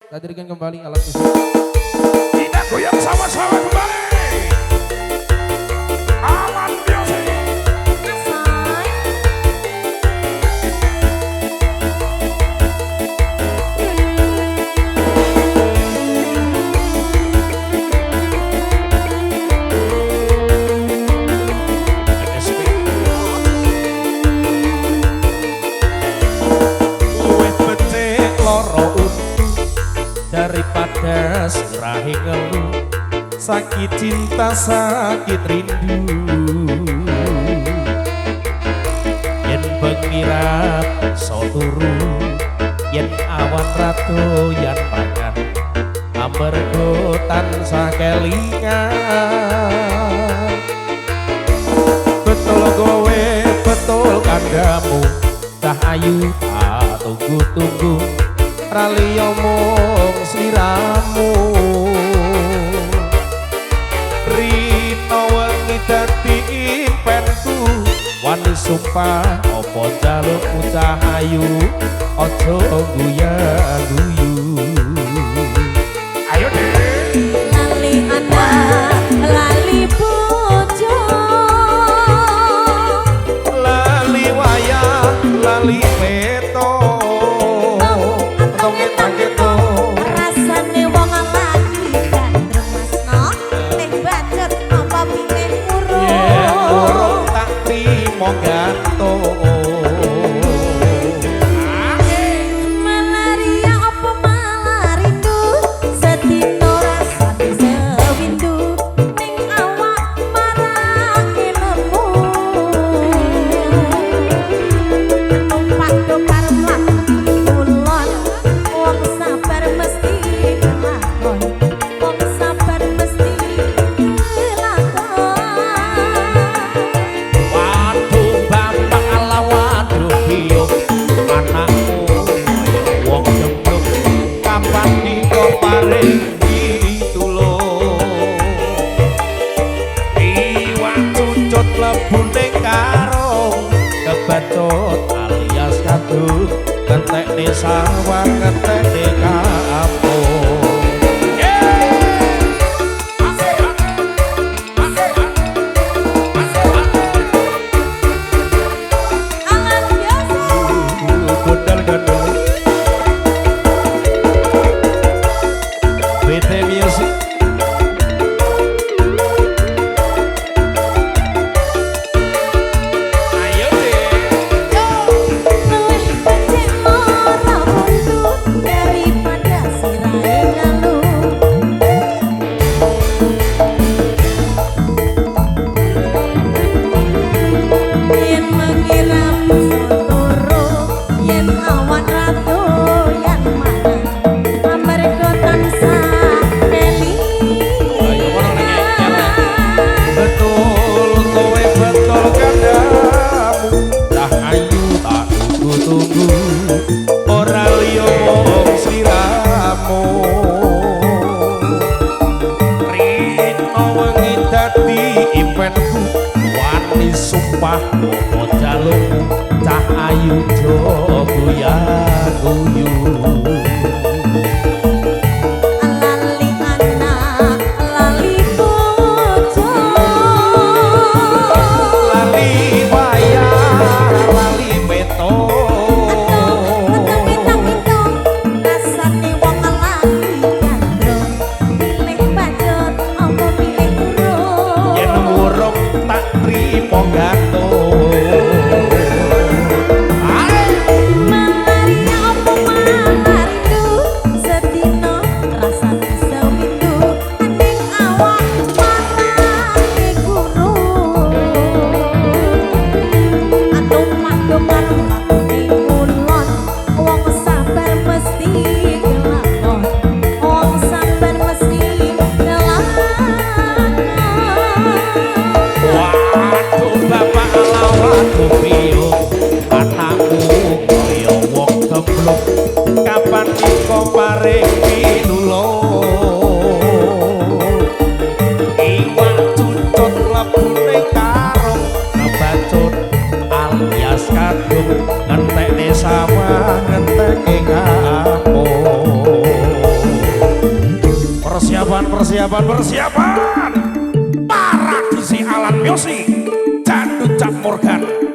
hadirkan kembali alat musik. Kita goyang sama-sama kembali. Aman biasa. Daripada serahi ngeluh sakit cinta sakit rindu yen pengirat so turu yen awan ratu yen makan amarga tansah kelingan betul gowe betul kandamu dah ayu tak tunggu-tunggu rali omong sliramu rino wengi dadi impenku wani sumpah opo jalukmu cahayu ojo guya-guyu Ayo deh. Lali anak lali bojo lali wayah lali peto rasane wong lagi gandremesno ning bacet apa pilih urung tak trimo gantung malaria apa malah rindu sedino rasane sewindu ning awak marake lemu numpak dokar mlaku ulon wong sabar mesti kelakon wong sabar mesti kelakon waduh bapak ala waduh biung anakmu kaya wong gemblung kapan diko paring ditulung iwak cucut mlebu ning karung kebacut alias kadut kentekne sawah kentekne kampung alat biasa godal-godal BT Music ayo deh luwih becik ora buntu daripada sirahe ngeluh yen mengira turu yen awan ratu yen mangan amarga tansah Ayo, orang kelingan betul kowe betul kandamu dah ayu tak tunggu-tunggu ora liya wong sliramu rino wengi dadi impenku wani sumpah opo jalukmu cah ayu jo guya-guyu lali anak lali bojo lali wayah lali peto rasane wong lagi gandrung pilih bacot apa pilih yen urung urung tak trimo gantung malaria apa malah rindu sedino rasane sewindu ning awak marake gunung atumah dokar mlaku ulon wong sabar mesti kelakon wong sabar mesti kelakon waduh bapak lawaduh piung anakmu kaya wong gemblung kapan iko paring pinulung iwak cucut mlebu ning karung kebacut alias kadung ngentekne sawah ngentekne kampung persiapan para gizi Alan Music dan Ucap Morgan